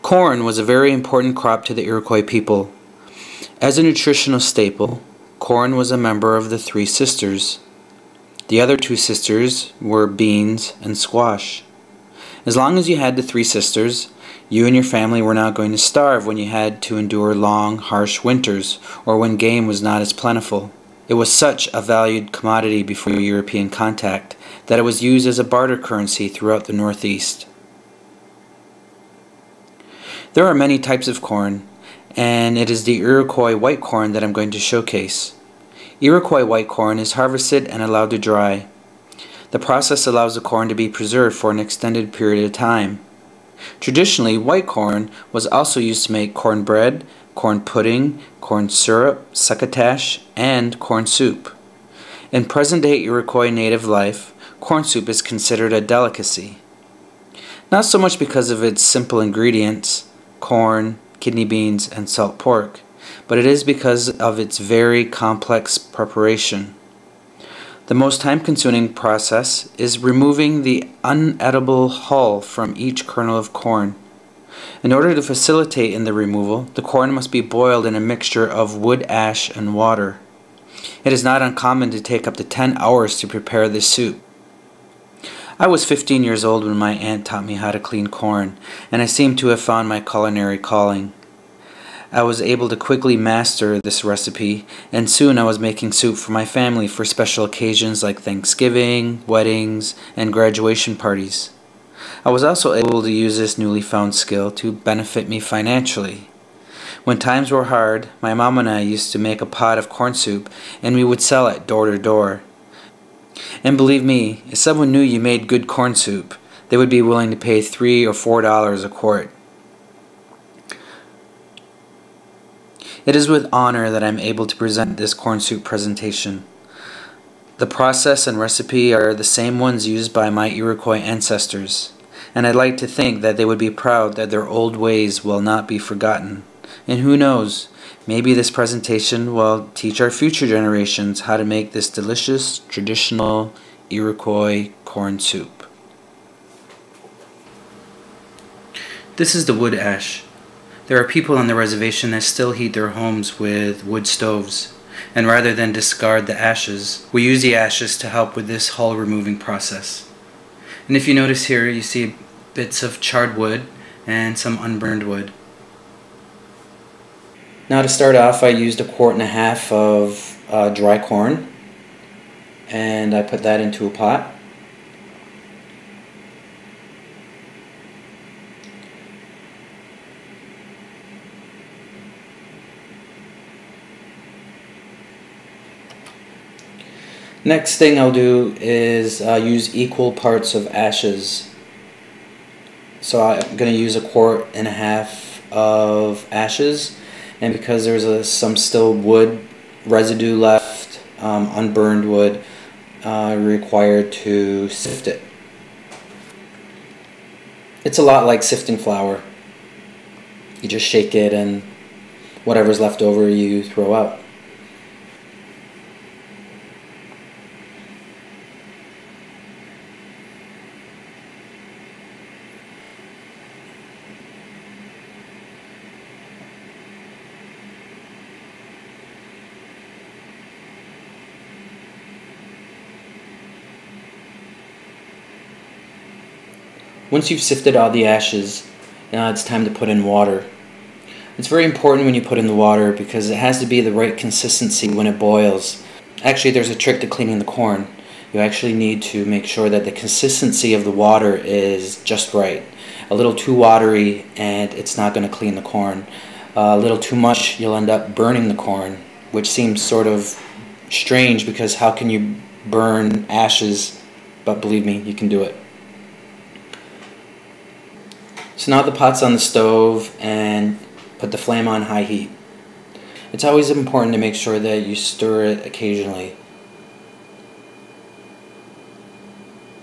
Corn was a very important crop to the Iroquois people. As a nutritional staple, corn was a member of the three sisters. The other two sisters were beans and squash. As long as you had the three sisters, you and your family were not going to starve when you had to endure long, harsh winters or when game was not as plentiful. It was such a valued commodity before European contact that it was used as a barter currency throughout the Northeast. There are many types of corn, and it is the Iroquois white corn that I'm going to showcase. Iroquois white corn is harvested and allowed to dry. The process allows the corn to be preserved for an extended period of time. Traditionally, white corn was also used to make corn bread, corn pudding, corn syrup, succotash, and corn soup. In present-day Iroquois native life, corn soup is considered a delicacy. Not so much because of its simple ingredients, corn, kidney beans, and salt pork, but it is because of its very complex preparation. The most time-consuming process is removing the unedible hull from each kernel of corn. In order to facilitate in the removal, the corn must be boiled in a mixture of wood ash and water. It is not uncommon to take up to 10 hours to prepare this soup. I was 15 years old when my aunt taught me how to clean corn, and I seem to have found my culinary calling. I was able to quickly master this recipe, and soon I was making soup for my family for special occasions like Thanksgiving, weddings, and graduation parties. I was also able to use this newly found skill to benefit me financially. When times were hard, my mom and I used to make a pot of corn soup, and we would sell it door to door. And believe me, if someone knew you made good corn soup, they would be willing to pay $3 or $4 a quart. It is with honor that I am able to present this corn soup presentation. The process and recipe are the same ones used by my Iroquois ancestors, and I'd like to think that they would be proud that their old ways will not be forgotten. And who knows, maybe this presentation will teach our future generations how to make this delicious, traditional Iroquois corn soup. This is the wood ash. There are people on the reservation that still heat their homes with wood stoves, and rather than discard the ashes, we use the ashes to help with this hull removing process. And if you notice here, you see bits of charred wood and some unburned wood. Now to start off, I used 1.5 quarts of dry corn, and I put that into a pot. Next thing I'll do is use equal parts of ashes. So I'm going to use 1.5 quarts of ashes. And because there's some still wood residue left, unburned wood, required to sift it. It's a lot like sifting flour. You just shake it and whatever's left over you throw out. Once you've sifted all the ashes, it's time to put in water. It's very important when you put in the water because it has to be the right consistency when it boils. Actually, there's a trick to cleaning the corn. You actually need to make sure that the consistency of the water is just right. A little too watery and it's not going to clean the corn. A little too much, you'll end up burning the corn, which seems sort of strange because how can you burn ashes? But believe me, you can do it. So now the pot's on the stove and put the flame on high heat. It's always important to make sure that you stir it occasionally.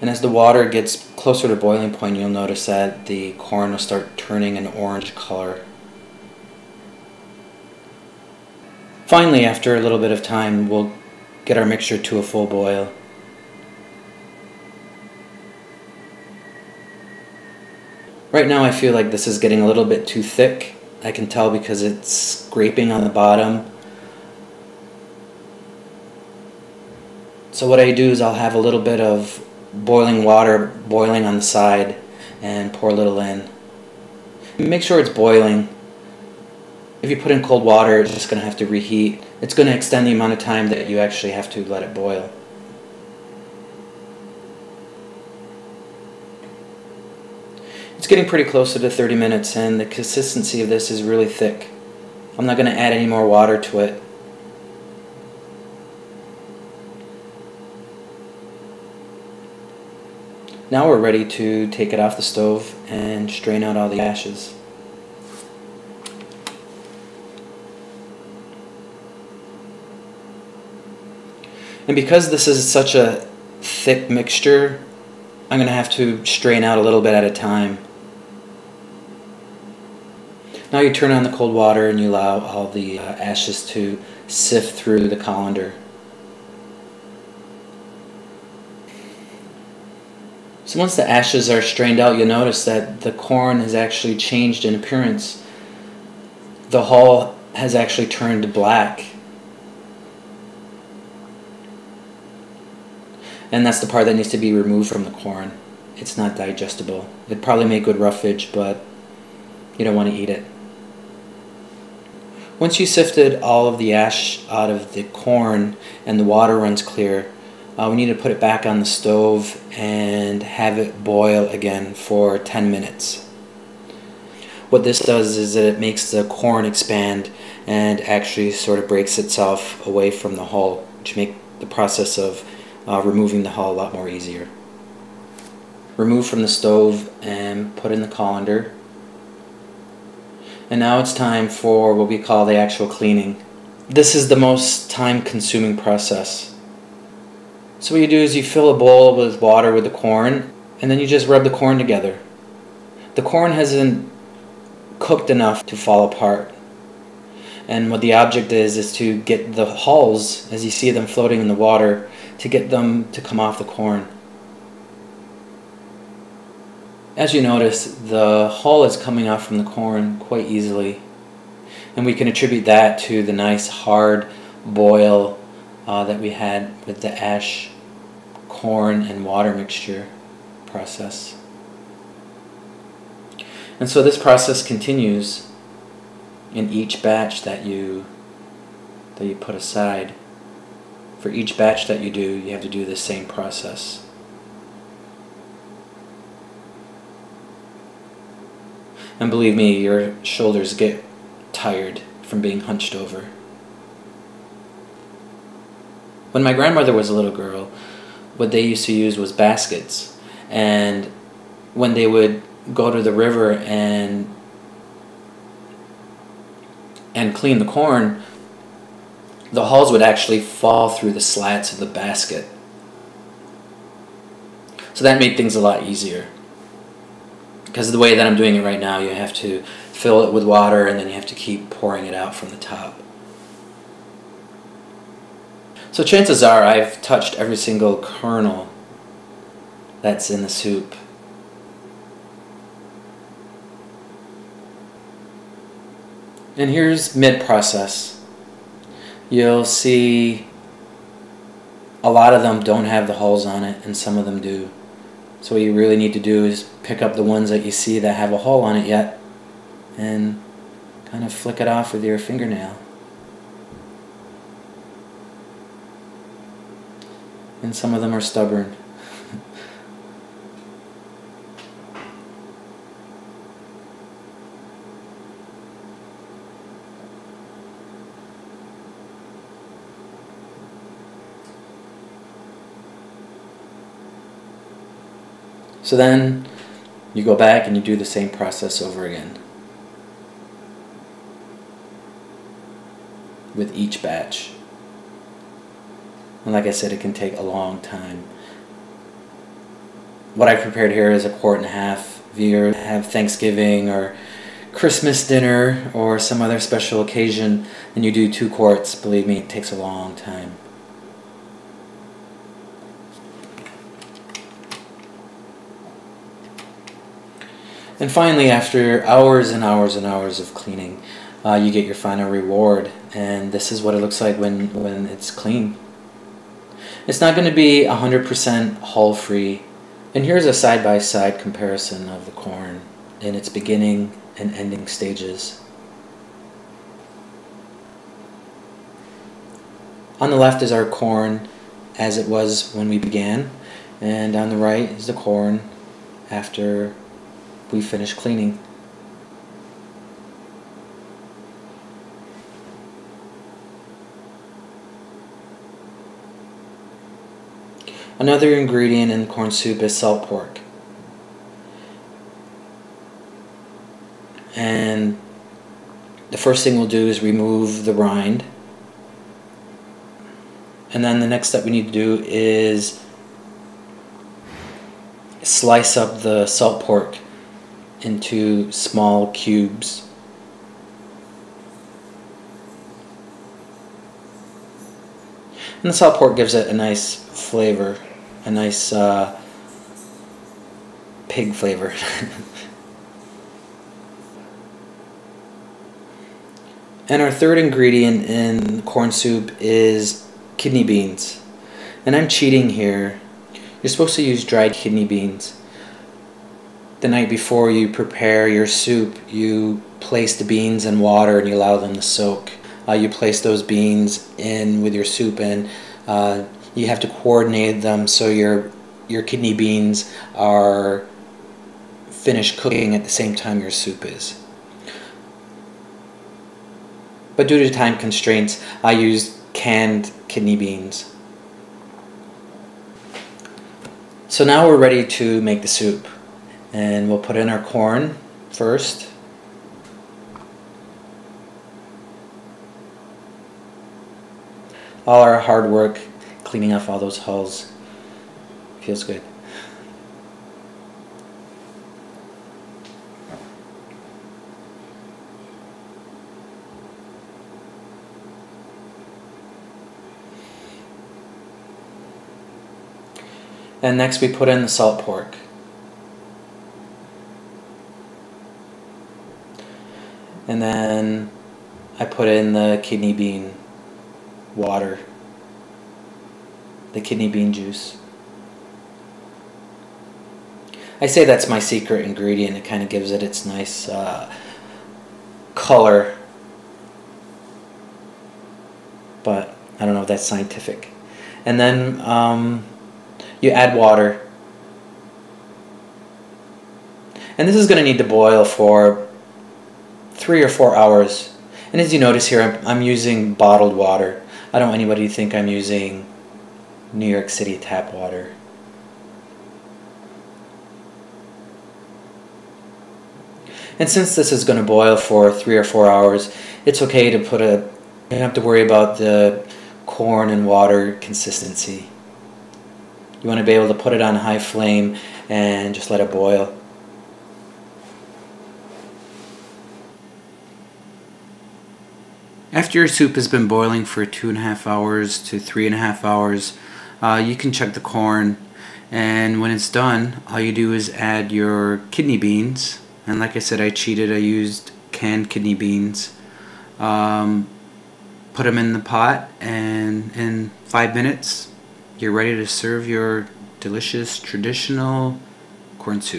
And as the water gets closer to boiling point, you'll notice that the corn will start turning an orange color. Finally, after a little bit of time, we'll get our mixture to a full boil. Right now I feel like this is getting a little bit too thick. I can tell because it's scraping on the bottom. So what I do is I'll have a little bit of boiling water boiling on the side and pour a little in. Make sure it's boiling. If you put in cold water, it's just going to have to reheat. It's going to extend the amount of time that you actually have to let it boil. It's getting pretty close to the 30 minutes, and the consistency of this is really thick. I'm not going to add any more water to it. Now we're ready to take it off the stove and strain out all the ashes. And because this is such a thick mixture, I'm going to have to strain out a little bit at a time. Now you turn on the cold water and you allow all the ashes to sift through the colander. So once the ashes are strained out, you'll notice that the corn has actually changed in appearance. The hull has actually turned black. And that's the part that needs to be removed from the corn. It's not digestible. It'd probably make good roughage, but you don't want to eat it. Once you sifted all of the ash out of the corn and the water runs clear, we need to put it back on the stove and have it boil again for 10 minutes. What this does is that it makes the corn expand and actually sort of breaks itself away from the hull, which makes the process of removing the hull a lot more easier. Remove from the stove and put in the colander. And now it's time for what we call the actual cleaning. This is the most time-consuming process. So what you do is you fill a bowl with water with the corn, and then you just rub the corn together. The corn hasn't cooked enough to fall apart. And what the object is to get the hulls, as you see them floating in the water, to get them to come off the corn. As you notice, the hull is coming off from the corn quite easily, and we can attribute that to the nice hard boil that we had with the ash, corn, and water mixture process. And so this process continues in each batch that you put aside. For each batch that you do, you have to do the same process. And believe me, your shoulders get tired from being hunched over. When my grandmother was a little girl, what they used to use was baskets. And when they would go to the river and clean the corn, the hulls would actually fall through the slats of the basket. So that made things a lot easier. Because of the way that I'm doing it right now, you have to fill it with water and then you have to keep pouring it out from the top. So chances are I've touched every single kernel that's in the soup. And here's mid-process. You'll see a lot of them don't have the hulls on it and some of them do. So what you really need to do is pick up the ones that you see that have a hull on it yet and kind of flick it off with your fingernail. And some of them are stubborn. So then you go back and you do the same process over again with each batch. And like I said, it can take a long time. What I prepared here is 1.5 quart. If you have Thanksgiving or Christmas dinner or some other special occasion and you do 2 quarts, believe me, it takes a long time. And finally, after hours and hours and hours of cleaning, you get your final reward, and this is what it looks like when it's clean. It's not going to be 100% hull free, and here's a side-by-side comparison of the corn in its beginning and ending stages. On the left is our corn as it was when we began, and on the right is the corn after we finish cleaning. Another ingredient in corn soup is salt pork. And the first thing we'll do is remove the rind. And then the next step we need to do is slice up the salt pork into small cubes. And the salt pork gives it a nice flavor, a nice pig flavor. And our third ingredient in corn soup is kidney beans. And I'm cheating here. You're supposed to use dried kidney beans. The night before you prepare your soup, you place the beans in water and you allow them to soak. You place those beans in with your soup, and you have to coordinate them so your kidney beans are finished cooking at the same time your soup is. But due to time constraints, I used canned kidney beans. So now we're ready to make the soup, and we'll put in our corn first. All our hard work cleaning off all those hulls feels good. And next we put in the salt pork. And then I put in the kidney bean water, the kidney bean juice. I say that's my secret ingredient. It kind of gives it its nice color, but I don't know if that's scientific. And then you add water, and this is going to need to boil for 3 or 4 hours. And as you notice here, I'm using bottled water. I don't want anybody to think I'm using New York City tap water. And since this is going to boil for 3 or 4 hours, it's okay to put you don't have to worry about the corn and water consistency. You want to be able to put it on high flame and just let it boil. After your soup has been boiling for 2.5 hours to 3.5 hours, you can check the corn, and when it's done, all you do is add your kidney beans. And like I said, I cheated. I used canned kidney beans. Put them in the pot, and in 5 minutes, you're ready to serve your delicious traditional corn soup.